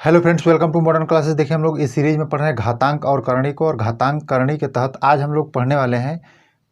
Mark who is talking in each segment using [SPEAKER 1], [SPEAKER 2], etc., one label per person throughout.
[SPEAKER 1] Hello friends, welcome to modern classes. देखिए, हम लोग इस सीरीज में पढ़ रहे हैं घातांक और करणी को, और घातांक करणी के तहत आज हम लोग पढ़ने वाले हैं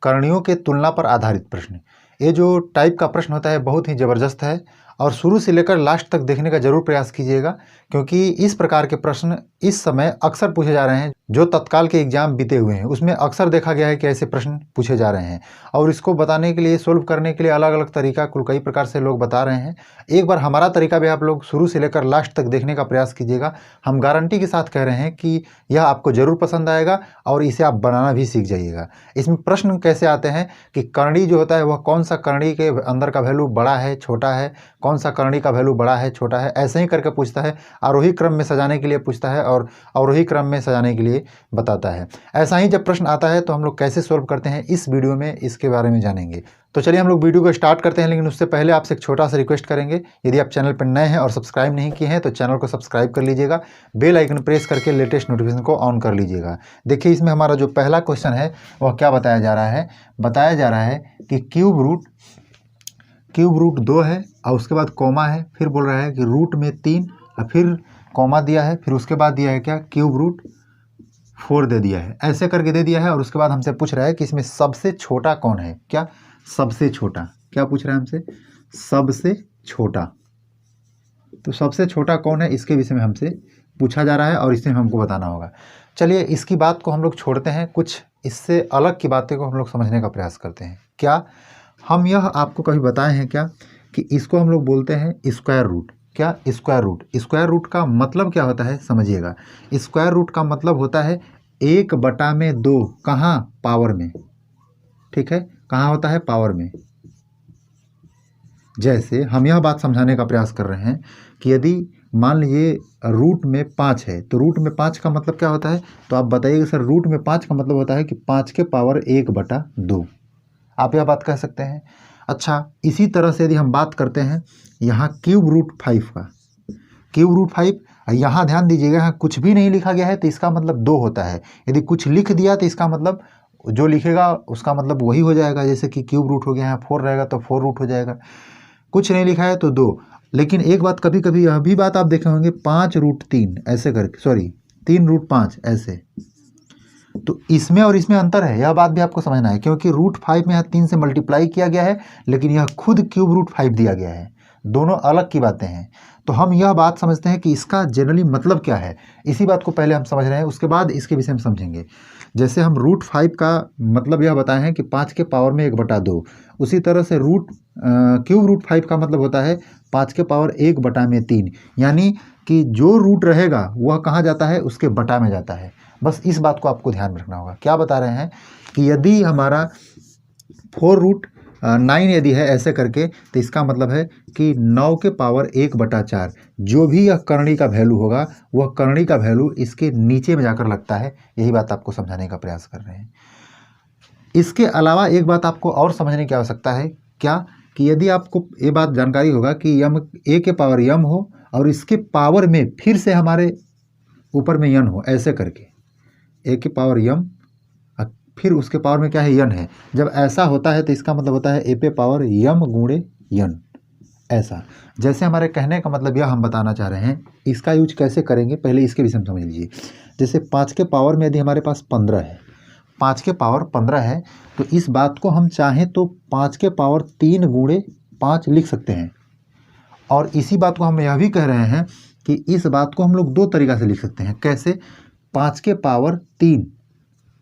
[SPEAKER 1] करणियों के तुलना पर आधारित प्रश्न। ये जो टाइप का प्रश्न होता है बहुत ही ज़बरदस्त है और शुरू से लेकर लास्ट तक देखने का जरूर प्रयास कीजिएगा, क्योंकि इस प्रकार के प्रश्न इस समय अक्सर पूछे जा रहे हैं। जो तत्काल के एग्जाम बीते हुए हैं उसमें अक्सर देखा गया है कि ऐसे प्रश्न पूछे जा रहे हैं, और इसको बताने के लिए, सोल्व करने के लिए अलग अलग तरीका कुल कई प्रकार से लोग बता रहे हैं। एक बार हमारा तरीका भी आप लोग शुरू से लेकर लास्ट तक देखने का प्रयास कीजिएगा। हम गारंटी के साथ कह रहे हैं कि यह आपको ज़रूर पसंद आएगा और इसे आप बनाना भी सीख जाइएगा। इसमें प्रश्न कैसे आते हैं कि करणी जो होता है वह कौन सा करणी के अंदर का वैल्यू बड़ा है छोटा है, कौन सा करणी का वैल्यू बड़ा है छोटा है, ऐसे ही करके पूछता है। आरोही क्रम में सजाने के लिए पूछता है और अवरोही क्रम में सजाने के लिए बताता है। ऐसा ही जब प्रश्न आता है तो हम लोग कैसे सोल्व करते हैं इस वीडियो में इसके बारे में जानेंगे। तो चलिए हम लोग वीडियो को स्टार्ट करते हैं, लेकिन उससे पहले आपसे एक छोटा सा रिक्वेस्ट करेंगे। यदि आप चैनल पर नए हैं और सब्सक्राइब नहीं किए हैं तो चैनल को सब्सक्राइब कर लीजिएगा, बेल आइकन प्रेस करके लेटेस्ट नोटिफिकेशन को ऑन कर लीजिएगा। देखिए, इसमें हमारा जो पहला क्वेश्चन है वह क्या बताया जा रहा है। बताया जा रहा है कि क्यूब रूट 2 है और उसके बाद कॉमा है, फिर बोल रहा है कि रूट में 3 और फिर कॉमा दिया है, फिर उसके बाद दिया है क्या, क्यूब रूट 4 दे दिया है। ऐसे करके दे दिया है और उसके बाद हमसे पूछ रहा है कि इसमें सबसे छोटा कौन है। क्या सबसे छोटा, क्या पूछ रहा है हमसे, सबसे छोटा। तो सबसे छोटा कौन है इसके विषय में हमसे पूछा जा रहा है और इसमें हमको बताना होगा। चलिए इसकी बात को हम लोग छोड़ते हैं, कुछ इससे अलग की बातें को हम लोग समझने का प्रयास करते हैं। क्या हम यह आपको कभी बताए हैं क्या कि इसको हम लोग बोलते हैं स्क्वायर रूट। क्या स्क्वायर रूट, स्क्वायर रूट का मतलब क्या होता है समझिएगा। स्क्वायर रूट का मतलब होता है 1/2। कहाँ, पावर में। ठीक है, कहाँ होता है, पावर में। जैसे हम यह बात समझाने का प्रयास कर रहे हैं कि यदि मान लीजिए रूट में 5 है तो रूट में 5 का मतलब क्या होता है, तो आप बताइएगा सर रूट में 5 का मतलब होता है कि 5 के पावर 1/2। आप यह बात कह सकते हैं। अच्छा, इसी तरह से यदि हम बात करते हैं यहाँ क्यूब रूट 5 का, क्यूब रूट 5, यहाँ ध्यान दीजिएगा, यहाँ कुछ भी नहीं लिखा गया है तो इसका मतलब 2 होता है। यदि कुछ लिख दिया तो इसका मतलब जो लिखेगा उसका मतलब वही हो जाएगा। जैसे कि क्यूब रूट हो गया, यहाँ 4 रहेगा तो 4 रूट हो जाएगा। कुछ नहीं लिखा है तो 2। लेकिन एक बात, कभी कभी यह भी बात आप देखे होंगे 5 रूट 3 ऐसे करके, सॉरी 3 रूट 5 ऐसे। तो इसमें और इसमें अंतर है, यह बात भी आपको समझना है, क्योंकि रूट 5 में यहाँ 3 से मल्टीप्लाई किया गया है, लेकिन यह खुद क्यूब रूट 5 दिया गया है। दोनों अलग की बातें हैं। तो हम यह बात समझते हैं कि इसका जनरली मतलब क्या है। इसी बात को पहले हम समझ रहे हैं, उसके बाद इसके विषय में समझेंगे। जैसे हम रूट 5 का मतलब यह बताए हैं कि 5 के पावर में 1/2। उसी तरह से क्यूब रूट 5 का मतलब होता है 5 के पावर 1/3। यानी कि जो रूट रहेगा वह कहाँ जाता है, उसके बटा में जाता है। बस इस बात को आपको ध्यान रखना होगा। क्या बता रहे हैं कि यदि हमारा 4 रूट 9 यदि है ऐसे करके, तो इसका मतलब है कि 9 के पावर 1/4 जो भी यह करणी का वैल्यू होगा वह करणी का वैल्यू इसके नीचे में जाकर लगता है। यही बात आपको समझाने का प्रयास कर रहे हैं। इसके अलावा एक बात आपको और समझने की आवश्यकता है। क्या कि यदि आपको ये बात जानकारी होगा कि यम ए के पावर यम हो और इसके पावर में फिर से हमारे ऊपर में यन हो, ऐसे करके ए के पावर यम फिर उसके पावर में क्या है, यन है। जब ऐसा होता है तो इसका मतलब होता है ए पे पावर यम गुणे यन, ऐसा। जैसे हमारे कहने का मतलब यह हम बताना चाह रहे हैं, इसका यूज कैसे करेंगे पहले इसके विषय में समझ लीजिए। जैसे 5 के पावर में यदि हमारे पास 15 है, 5 के पावर 15 है, तो इस बात को हम चाहें तो 5 के पावर 3 गुणे 5 लिख सकते हैं। और इसी बात को हम यह भी कह रहे हैं कि इस बात को हम लोग 2 तरीक़ा से लिख सकते हैं। कैसे, 5 के पावर 3,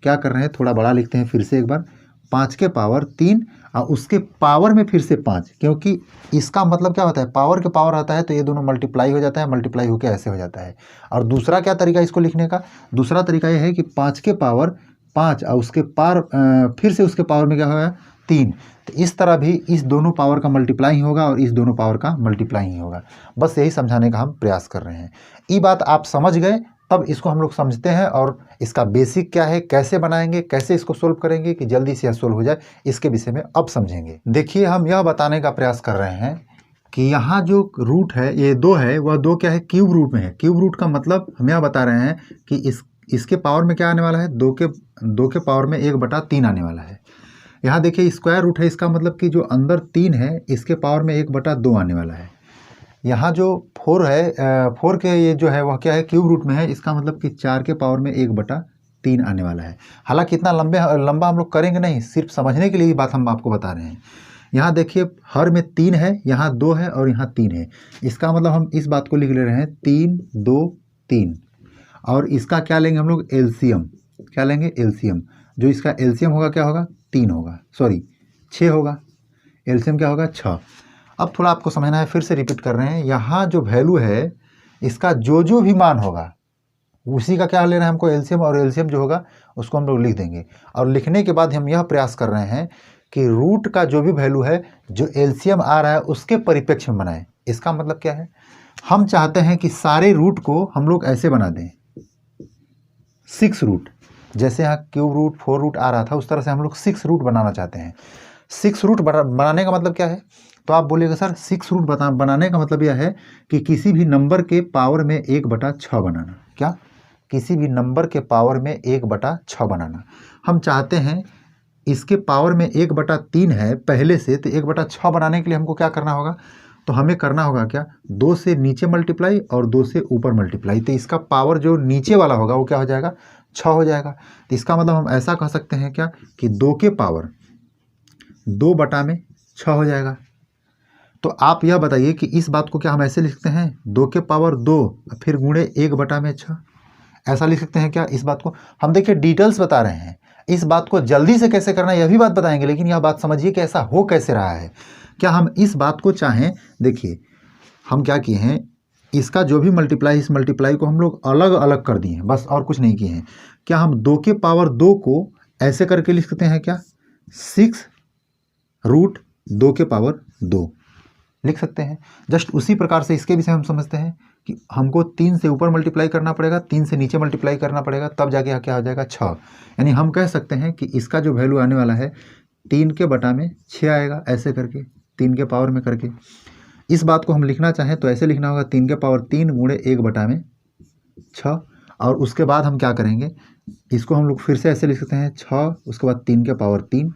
[SPEAKER 1] क्या कर रहे हैं, थोड़ा बड़ा लिखते हैं फिर से एक बार, 5 के पावर 3 और उसके पावर में फिर से 5, क्योंकि इसका मतलब क्या होता है, पावर के पावर आता है तो ये दोनों मल्टीप्लाई हो जाता है, मल्टीप्लाई होकर ऐसे हो जाता है। और दूसरा क्या तरीका इसको लिखने का, दूसरा तरीका यह है कि 5 के पावर 5 और उसके फिर से उसके पावर में क्या होगा, 3। तो इस तरह भी इस दोनों पावर का मल्टीप्लाई ही होगा और इस दोनों पावर का मल्टीप्लाई ही होगा। बस यही समझाने का हम प्रयास कर रहे हैं। ये बात आप समझ गए, तब इसको हम लोग समझते हैं और इसका बेसिक क्या है, कैसे बनाएंगे, कैसे इसको सोल्व करेंगे कि जल्दी से यह सोल्व हो जाए, इसके विषय में अब समझेंगे। देखिए, हम यह बताने का प्रयास कर रहे हैं कि यहाँ जो रूट है ये 2 है, वह 2 क्या है, क्यूब रूट में है। क्यूब रूट का मतलब हम यह बता रहे हैं कि इसके पावर में क्या आने वाला है, 2 के पावर में 1/3 आने वाला है। यहाँ देखिए स्क्वायर रूट है, इसका मतलब कि जो अंदर 3 है इसके पावर में 1/2 आने वाला है। यहाँ जो 4 है 4 के ये जो है वह क्या है, क्यूब रूट में है, इसका मतलब कि 4 के पावर में 1/3 आने वाला है। हालांकि इतना लंबा हम लोग करेंगे नहीं, सिर्फ समझने के लिए ये बात हम आपको बता रहे हैं। यहाँ देखिए हर में 3 है, यहाँ 2 है और यहाँ 3 है। इसका मतलब हम इस बात को लिख ले रहे हैं 3 2 3, और इसका क्या लेंगे हम लोग, एलसीएम। क्या लेंगे, एलसीएम। जो इसका एलसीएम होगा क्या होगा, 3 होगा, सॉरी 6 होगा। एलसीएम क्या होगा, 6। अब थोड़ा आपको समझना है, फिर से रिपीट कर रहे हैं। यहाँ जो वैल्यू है इसका जो भी मान होगा उसी का क्या लेना है हमको, एलसीएम, और एलसीएम जो होगा उसको हम लोग लिख देंगे। और लिखने के बाद हम यह प्रयास कर रहे हैं कि रूट का जो भी वैल्यू है, जो एलसीएम आ रहा है उसके परिप्रेक्ष्य में बनाएं। इसका मतलब क्या है, हम चाहते हैं कि सारे रूट को हम लोग ऐसे बना दें, 6 रूट। जैसे यहाँ क्यूब रूट 4 रूट आ रहा था, उस तरह से हम लोग 6 रूट बनाना चाहते हैं। 6 रूट बनाने का मतलब क्या है, तो आप बोलिएगा सर 6 रूट बनाने का मतलब यह है कि किसी भी नंबर के पावर में 1/6 बनाना। क्या, किसी भी नंबर के पावर में 1/6 बनाना। हम चाहते हैं इसके पावर में 1/3 है पहले से, तो 1/6 बनाने के लिए हमको क्या करना होगा, तो हमें करना होगा क्या, 2 से नीचे मल्टीप्लाई और 2 से ऊपर मल्टीप्लाई। तो इसका पावर जो नीचे वाला होगा वो क्या हो जाएगा, 6 हो जाएगा। तो इसका मतलब हम ऐसा कह सकते हैं क्या, कि 2 के पावर 2/6 हो जाएगा। तो आप यह बताइए कि इस बात को क्या हम ऐसे लिख सकते हैं, 2 के पावर 2 फिर गुणे 1/6, ऐसा लिख सकते हैं क्या। इस बात को हम देखिए डिटेल्स बता रहे हैं, इस बात को जल्दी से कैसे करना है यह भी बात बताएंगे, लेकिन यह बात समझिए कि ऐसा हो कैसे रहा है। क्या हम इस बात को चाहें, देखिए हम क्या किए हैं, इसका जो भी मल्टीप्लाई, इस मल्टीप्लाई को हम लोग अलग अलग कर दिए हैं बस, और कुछ नहीं किए हैं। क्या हम 2 के पावर 2 को ऐसे करके लिख सकते हैं क्या, 6 रूट 2 के पावर 2 लिख सकते हैं। जस्ट उसी प्रकार से इसके विषय हम समझते हैं कि हमको 3 से ऊपर मल्टीप्लाई करना पड़ेगा, 3 से नीचे मल्टीप्लाई करना पड़ेगा, तब जाके क्या हो जाएगा, 6। यानी हम कह सकते हैं कि इसका जो वैल्यू आने वाला है 3 के बटा में 6 आएगा, ऐसे करके 3 के पावर में करके। इस बात को हम लिखना चाहें तो ऐसे लिखना होगा, 3 के पावर 3 गुणे 1/6। और उसके बाद हम क्या करेंगे, इसको हम लोग फिर से ऐसे लिख सकते हैं 6, उसके बाद 3 के पावर 3।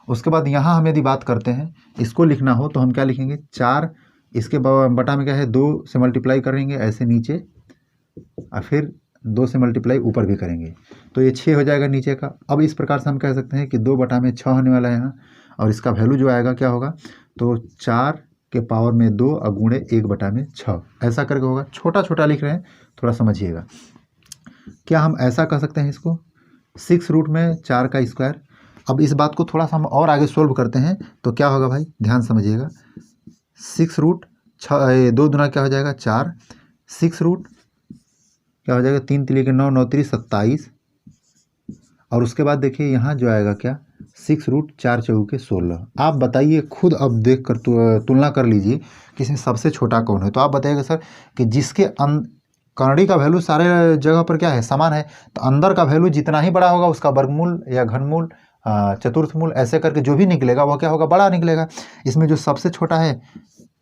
[SPEAKER 1] उसके बाद यहाँ हम यदि बात करते हैं, इसको लिखना हो तो हम क्या लिखेंगे, 4 इसके बटा में क्या है, 2 से मल्टीप्लाई करेंगे ऐसे नीचे, और फिर 2 से मल्टीप्लाई ऊपर भी करेंगे, तो ये 6 हो जाएगा नीचे का। अब इस प्रकार से हम कह सकते हैं कि 2/6 होने वाला है यहाँ, और इसका वैल्यू जो आएगा क्या होगा, तो 4 के पावर में 2 और गुणे 1/6, ऐसा करके होगा। छोटा छोटा लिख रहे हैं, थोड़ा समझिएगा। क्या हम ऐसा कह सकते हैं इसको, 6 रूट में 4 का स्क्वायर। अब इस बात को थोड़ा सा हम और आगे सोल्व करते हैं, तो क्या होगा भाई, ध्यान समझिएगा। 6 रूट 6 2 दुना क्या हो जाएगा, 4। 6 रूट क्या हो जाएगा, 3 3 के 9 9 3 27। और उसके बाद देखिए यहाँ जो आएगा क्या, 6 रूट 4 चौके 16। आप बताइए खुद, अब देख कर तुलना कर लीजिए कि इसमें सबसे छोटा कौन है। तो आप बताइएगा सर कि जिसके कर्णी का वैल्यू सारे जगह पर क्या है, समान है, तो अंदर का वैल्यू जितना ही बड़ा होगा उसका वर्गमूल या घनमूल चतुर्थमूल ऐसे करके जो भी निकलेगा वह क्या होगा, बड़ा निकलेगा। इसमें जो सबसे छोटा है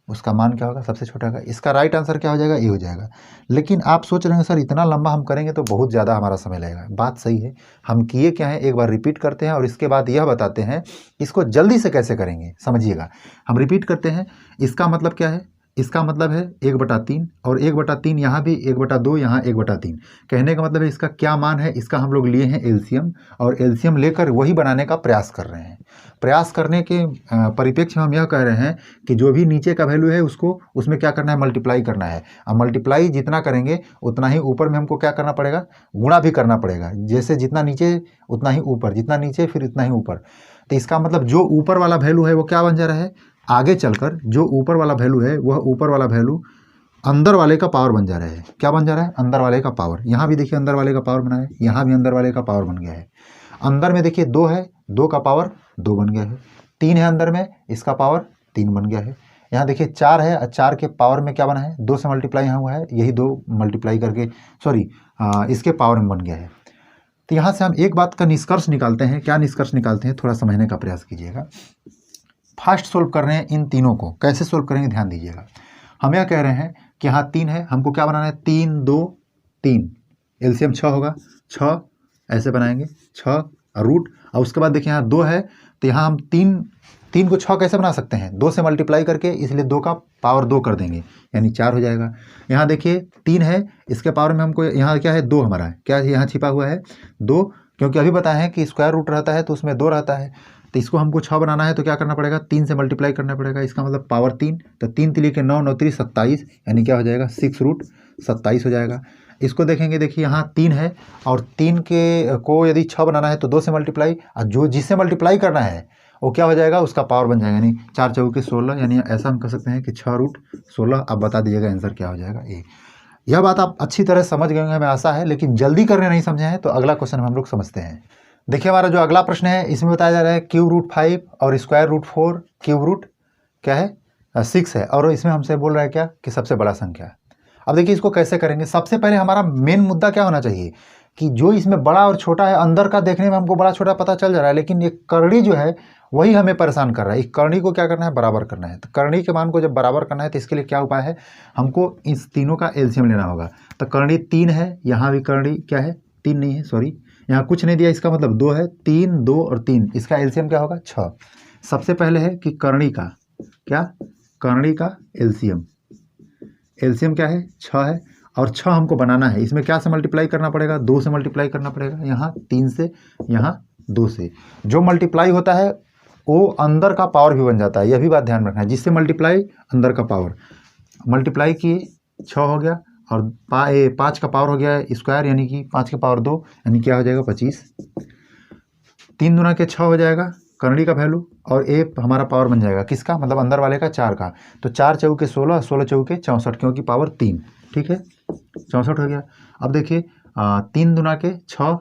[SPEAKER 1] उसका मान क्या होगा, सबसे छोटा का। इसका राइट आंसर क्या हो जाएगा, ये हो जाएगा। लेकिन आप सोच रहे हैं सर इतना लंबा हम करेंगे तो बहुत ज़्यादा हमारा समय लगेगा। बात सही है, हम किए क्या है, एक बार रिपीट करते हैं और इसके बाद यह बताते हैं इसको जल्दी से कैसे करेंगे। समझिएगा, हम रिपीट करते हैं। इसका मतलब क्या है, इसका मतलब है 1/3, और 1/3 यहाँ भी 1/2, यहाँ 1/3। कहने का मतलब है इसका क्या मान है, इसका हम लोग लिए हैं एलसीएम, और एलसीएम लेकर वही बनाने का प्रयास कर रहे हैं। प्रयास करने के परिप्रेक्ष्य में हम यह कह रहे हैं कि जो भी नीचे का वैल्यू है उसको उसमें क्या करना है, मल्टीप्लाई करना है। अब मल्टीप्लाई जितना करेंगे उतना ही ऊपर में हमको क्या करना पड़ेगा, गुणा भी करना पड़ेगा। जैसे जितना नीचे उतना ही ऊपर, जितना नीचे फिर उतना ही ऊपर। तो इसका मतलब जो ऊपर वाला वैल्यू है वो क्या बन जा रहा है, आगे चलकर जो ऊपर वाला वैल्यू है वह ऊपर वाला वैल्यू अंदर वाले का पावर बन जा रहा है। क्या बन जा रहा है, अंदर वाले का पावर। यहाँ भी देखिए अंदर वाले का पावर बना है, यहाँ भी अंदर वाले का पावर बन गया है। अंदर में देखिए 2 है, 2 का पावर 2 बन गया है। 3 है अंदर में, इसका पावर 3 बन गया है। यहाँ देखिए 4 है, 4 के पावर में क्या बना है, 2 से मल्टीप्लाई यहाँ हुआ है, यही 2 मल्टीप्लाई करके इसके पावर में बन गया है। तो यहाँ से हम एक बात का निष्कर्ष निकालते हैं। क्या निष्कर्ष निकालते हैं, थोड़ा समझने का प्रयास कीजिएगा। फास्ट सोल्व कर रहे हैं इन तीनों को, कैसे सोल्व करेंगे ध्यान दीजिएगा। हम यह कह रहे हैं कि यहाँ 3 है, हमको क्या बनाना है, 3 2 3, एलसीएम 6 होगा, 6 ऐसे बनाएंगे, 6 रूट। और उसके बाद देखिए यहाँ 2 है, तो यहाँ हम 3 3 को 6 कैसे बना सकते हैं, 2 से मल्टीप्लाई करके, इसलिए 2 का पावर 2 कर देंगे यानी 4 हो जाएगा। यहाँ देखिए 3 है, इसके पावर में हमको यहाँ क्या है 2 हमारा है, क्या यहाँ छिपा हुआ है 2, क्योंकि अभी बताए हैं कि स्क्वायर रूट रहता है तो उसमें 2 रहता है, तो इसको हमको 6 बनाना है तो क्या करना पड़ेगा 3 से मल्टीप्लाई करना पड़ेगा, इसका मतलब पावर 3, तो 3 3 के 9 9 3 27 यानी क्या हो जाएगा 6 रूट 27 हो जाएगा। इसको देखेंगे, देखिए यहाँ 3 है और 3 के को यदि 6 बनाना है तो 2 से मल्टीप्लाई, और जो जिससे मल्टीप्लाई करना है वो क्या हो जाएगा उसका पावर बन जाएगा, यानी 4 चौके 16, यानी ऐसा हम कह सकते हैं कि 6 रूट 16। अब बता दीजिएगा आंसर क्या हो जाएगा ए। यह बात आप अच्छी तरह समझ गए होंगे हमें आशा है, लेकिन जल्दी करने नहीं समझे हैं तो अगला क्वेश्चन हम लोग समझते हैं। देखिए हमारा जो अगला प्रश्न है इसमें बताया जा रहा है क्यूब रूट 5 और स्क्वायर रूट 4 क्यूब रूट क्या है 6 है, और इसमें हमसे बोल रहा है क्या कि सबसे बड़ा संख्या। अब देखिए इसको कैसे करेंगे, सबसे पहले हमारा मेन मुद्दा क्या होना चाहिए कि जो इसमें बड़ा और छोटा है, अंदर का देखने में हमको बड़ा छोटा पता चल जा रहा है, लेकिन ये करनी जो है वही हमें परेशान कर रहा है। इस करनी को क्या करना है बराबर करना है, तो करनी के मान को जब बराबर करना है तो इसके लिए क्या उपाय है, हमको इस तीनों का एलसीएम लेना होगा। तो करनी 3 है, यहाँ भी करनी क्या है 3 नहीं है, सॉरी यहाँ कुछ नहीं दिया, इसका मतलब 2 है, 3 2 और 3, इसका एलसीएम क्या होगा 6। सबसे पहले है कि करनी का क्या, करनी का एलसीएम, एलसीएम क्या है 6 है, और 6 हमको बनाना है, इसमें क्या से मल्टीप्लाई करना पड़ेगा 2 से मल्टीप्लाई करना पड़ेगा, यहाँ 3 से, यहाँ 2 से। जो मल्टीप्लाई होता है वो अंदर का पावर भी बन जाता है, यह भी बात ध्यान रखना है, जिससे मल्टीप्लाई अंदर का पावर, मल्टीप्लाई किए 6 हो गया, और 5 का पावर हो गया स्क्वायर यानी कि 5 के पावर 2 यानी क्या हो जाएगा 25, 3 दूना के 6 हो जाएगा करनी का वैल्यू, और ए हमारा पावर बन जाएगा किसका, मतलब अंदर वाले का 4 का, तो 4 चौके 16, 16 चौके 64, क्योंकि पावर 3, ठीक है 64 हो गया। अब देखिए 3 दूना के 6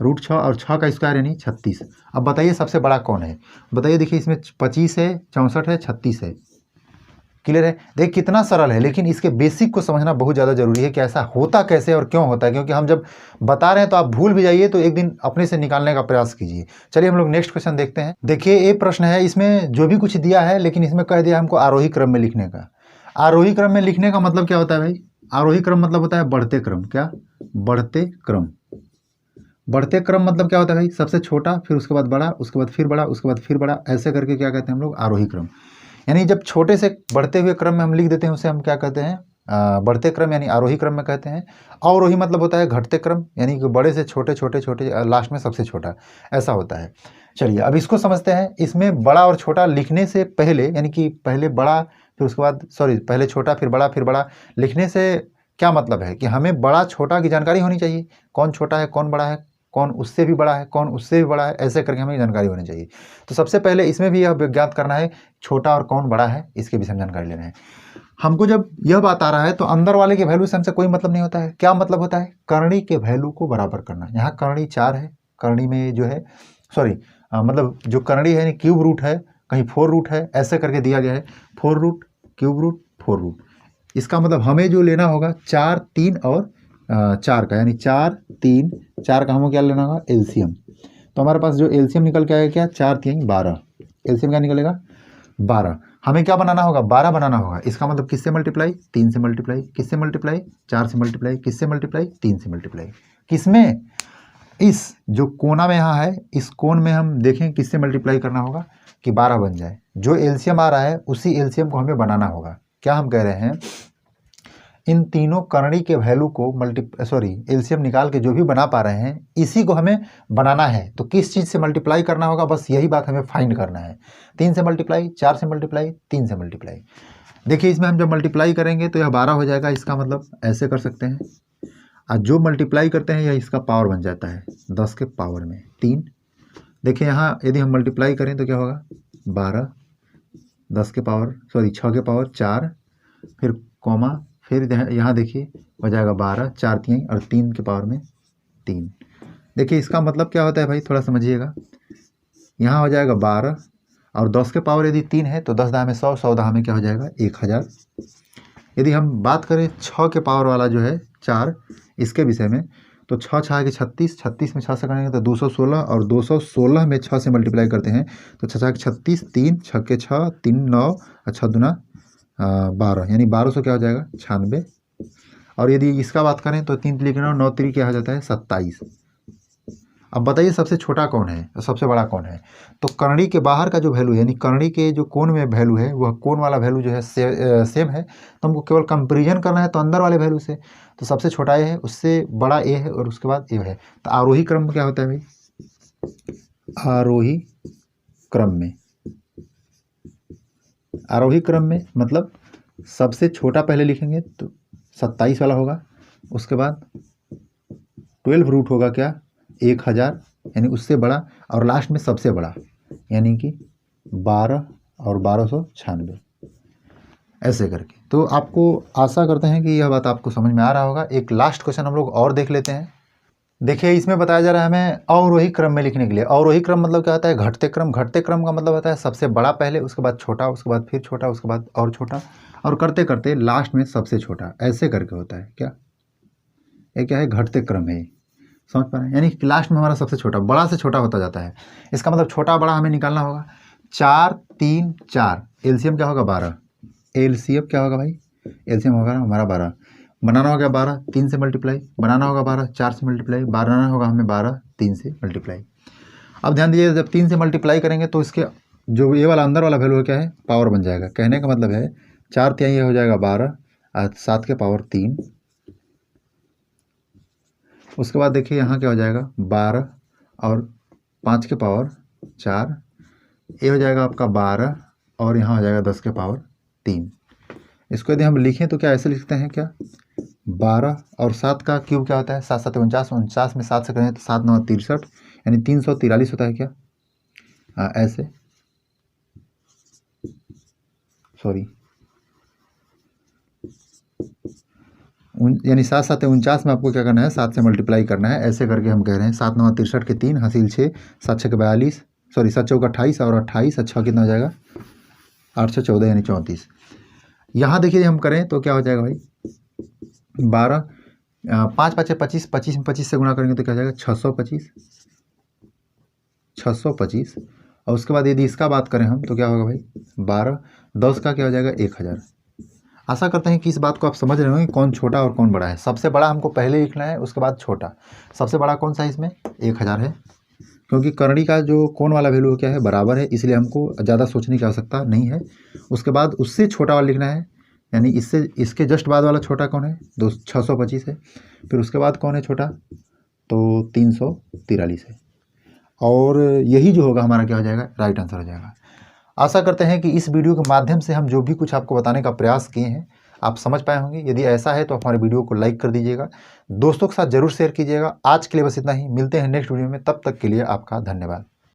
[SPEAKER 1] रूट 6 और 6 का स्क्वायर यानी 36। अब बताइए सबसे बड़ा कौन है, बताइए, देखिए इसमें 25 है, 64 है, 36 है, क्लियर है। देख कितना सरल है, लेकिन इसके बेसिक को समझना बहुत ज़्यादा जरूरी है कि ऐसा होता कैसे और क्यों होता है, क्योंकि हम जब बता रहे हैं तो आप भूल भी जाइए, तो एक दिन अपने से निकालने का प्रयास कीजिए। चलिए हम लोग नेक्स्ट क्वेश्चन देखते हैं। देखिए ये प्रश्न है, इसमें जो भी कुछ दिया है, लेकिन इसमें कह दिया हमको आरोही क्रम में लिखने का। आरोही क्रम में लिखने का मतलब क्या होता है भाई, आरोही क्रम मतलब होता है बढ़ते क्रम, क्या बढ़ते क्रम, बढ़ते क्रम मतलब क्या होता है भाई, सबसे छोटा फिर उसके बाद बड़ा, उसके बाद फिर बड़ा, उसके बाद फिर बड़ा, ऐसे करके क्या कहते हैं हम लोग आरोही क्रम। यानी जब छोटे से बढ़ते हुए क्रम में हम लिख देते हैं उसे हम क्या कहते हैं बढ़ते क्रम यानी आरोही क्रम में कहते हैं। अवरोही मतलब होता है घटते क्रम, यानी कि बड़े से छोटे छोटे छोटे लास्ट में सबसे छोटा, ऐसा होता है। चलिए अब इसको समझते हैं। इसमें बड़ा और छोटा लिखने से पहले, यानी कि पहले बड़ा फिर उसके बाद पहले छोटा फिर बड़ा लिखने से क्या मतलब है कि हमें बड़ा छोटा की जानकारी होनी चाहिए, कौन छोटा है कौन बड़ा है, कौन उससे भी बड़ा है कौन उससे भी बड़ा है, ऐसे करके हमें जानकारी होनी चाहिए। तो सबसे पहले इसमें भी यह ज्ञात करना है छोटा और कौन बड़ा है, इसके विषय में जानकारी लेना है हमको। जब यह बात आ रहा है तो अंदर वाले के वैल्यू से हमसे कोई मतलब नहीं होता है। क्या मतलब होता है, करनी के वैल्यू को बराबर करना। यहाँ करनी 4 है, करनी में जो है मतलब जो करनी है यानी क्यूब रूट है, कहीं 4 रूट है, ऐसे करके दिया गया है 4 रूट क्यूब रूट 4 रूट। इसका मतलब हमें जो लेना होगा 4 3 और 4 का, यानी 4 3 4 का हमें क्या लेना होगा एलसीएम। तो हमारे पास जो एलसीएम निकल के आएगा क्या 4 3 12, एलसीएम क्या निकलेगा 12। हमें क्या बनाना होगा 12 बनाना होगा। इसका मतलब किससे मल्टीप्लाई 3 से मल्टीप्लाई, किससे मल्टीप्लाई 4 से मल्टीप्लाई, किससे मल्टीप्लाई 3 से मल्टीप्लाई, किसमें इस जो कोना में यहाँ है इस कोण में हम देखें किससे मल्टीप्लाई करना होगा कि 12 बन जाए। जो एलसीएम आ रहा है उसी एलसीएम को हमें बनाना होगा। क्या हम कह रहे हैं, इन तीनों करनी के वैल्यू को एलसीएम निकाल के जो भी बना पा रहे हैं इसी को हमें बनाना है। तो किस चीज़ से मल्टीप्लाई करना होगा, बस यही बात हमें फाइंड करना है। 3 से मल्टीप्लाई, 4 से मल्टीप्लाई, 3 से मल्टीप्लाई। देखिए इसमें हम जब मल्टीप्लाई करेंगे तो यह 12 हो जाएगा। इसका मतलब ऐसे कर सकते हैं, और जो मल्टीप्लाई करते हैं यह इसका पावर बन जाता है 10 के पावर में 3। देखिए यहाँ यदि हम मल्टीप्लाई करें तो क्या होगा 12 10 के पावर 6 के पावर 4, फिर कॉमा, फिर यहाँ देखिए हो जाएगा 12 4 3 और 3 के पावर में 3। देखिए इसका मतलब क्या होता है भाई, थोड़ा समझिएगा। यहाँ हो जाएगा 12 और 10 के पावर यदि 3 है तो 10 दाह में 100, 100 दाह में क्या हो जाएगा 1000। यदि हम बात करें 6 के पावर वाला जो है 4, इसके विषय में, तो 6 6 के 36, 36 में 6 से करेंगे तो 216, और 216 में 6 से मल्टीप्लाई करते हैं तो 6 6 के 36, 3 6 के 6, 3 9 और 6 दूना 12, यानी 1200 क्या हो जाएगा 96। और यदि इसका बात करें तो 3 3 के 9 9 3 क्या हो जाता है 27। अब बताइए सबसे छोटा कौन है और सबसे बड़ा कौन है। तो कर्णी के बाहर का जो वैल्यू है, यानी कर्णी के जो कोण में वैल्यू है, वह कोण वाला वैल्यू जो है सेम है, तो हमको केवल कंपेरिजन करना है तो अंदर वाले वैल्यू से। तो सबसे छोटा ए है, उससे बड़ा ए है और उसके बाद ए है। तो आरोही क्रम में क्या होता है भाई, आरोही क्रम में, आरोही क्रम में मतलब सबसे छोटा पहले लिखेंगे तो 27 वाला होगा, उसके बाद 12 रूट होगा क्या 1000, यानी उससे बड़ा, और लास्ट में सबसे बड़ा यानी कि 12 और 1296, ऐसे करके। तो आपको आशा करते हैं कि यह बात आपको समझ में आ रहा होगा। एक लास्ट क्वेश्चन हम लोग और देख लेते हैं। देखिए इसमें बताया जा रहा है हमें अवरोही क्रम में लिखने के लिए। अवरोही क्रम मतलब क्या होता है, घटते क्रम। घटते क्रम का मतलब होता है सबसे बड़ा पहले, उसके बाद छोटा, उसके बाद फिर छोटा, उसके बाद और छोटा, और करते करते लास्ट में सबसे छोटा, ऐसे करके होता है। क्या ये क्या है, घटते क्रम है, समझ पा रहे हैं। यानी लास्ट में हमारा सबसे छोटा, बड़ा से छोटा होता जाता है। इसका मतलब छोटा बड़ा हमें निकालना होगा। 4 3 4, एलसीएम क्या होगा 12, एलसीएम क्या होगा भाई, एलसीएम होगा हमारा 12। बनाना होगा 12 3 से मल्टीप्लाई, बनाना होगा 12 4 से मल्टीप्लाई, बनाना होगा हमें 12 3 से मल्टीप्लाई। अब ध्यान दीजिए जब 3 से मल्टीप्लाई करेंगे तो इसके जो ये वाला अंदर वाला वैल्यू क्या है, पावर बन जाएगा। कहने का मतलब है 4 3 ये हो जाएगा 12 और 7 के पावर 3। उसके बाद देखिए यहाँ क्या हो जाएगा 12 और 5 के पावर 4, ये हो जाएगा आपका 12 और यहाँ हो जाएगा 10 के पावर 3। इसको यदि हम लिखें तो क्या ऐसे लिखते हैं, क्या 12 और 7 का क्यूब क्या होता है 7 7 49, 49 में 7 से करें तो 7 9 63, यानी 343 होता है क्या, ऐसे, सॉरी, यानी 7 7 49 में आपको क्या करना है 7 से मल्टीप्लाई करना है, ऐसे करके हम कह रहे हैं। 7 9 63 के 3 हासिल 6, 7 6 42, सॉरी 7 चौका 28 और 28, अच्छा कितना हो जाएगा 8 से 14 यानी 34। यहाँ देखिए हम करें तो क्या हो जाएगा भाई 12 5 5 25, 25 में 25 से गुणा करेंगे तो क्या हो जाएगा 625, 625। और उसके बाद यदि इसका बात करें हम तो क्या होगा भाई 12 10 का क्या हो जाएगा 1000। आशा करते हैं कि इस बात को आप समझ रहे होंगे कौन छोटा और कौन बड़ा है। सबसे बड़ा हमको पहले लिखना है, उसके बाद छोटा। सबसे बड़ा कौन सा है इसमें 1000 है, क्योंकि कर्णी का जो कोण वाला वैल्यू क्या है बराबर है, इसलिए हमको ज़्यादा सोचने की आवश्यकता नहीं है। उसके बाद उससे छोटा वाला लिखना है, यानी इससे इसके जस्ट बाद वाला छोटा कौन है 625 है। फिर उसके बाद कौन है छोटा तो 343 है, और यही जो होगा हमारा क्या हो जाएगा राइट आंसर हो जाएगा। आशा करते हैं कि इस वीडियो के माध्यम से हम जो भी कुछ आपको बताने का प्रयास किए हैं आप समझ पाए होंगे। यदि ऐसा है तो हमारे वीडियो को लाइक कर दीजिएगा, दोस्तों के साथ जरूर शेयर कीजिएगा। आज के लिए बस इतना ही, मिलते हैं नेक्स्ट वीडियो में, तब तक के लिए आपका धन्यवाद।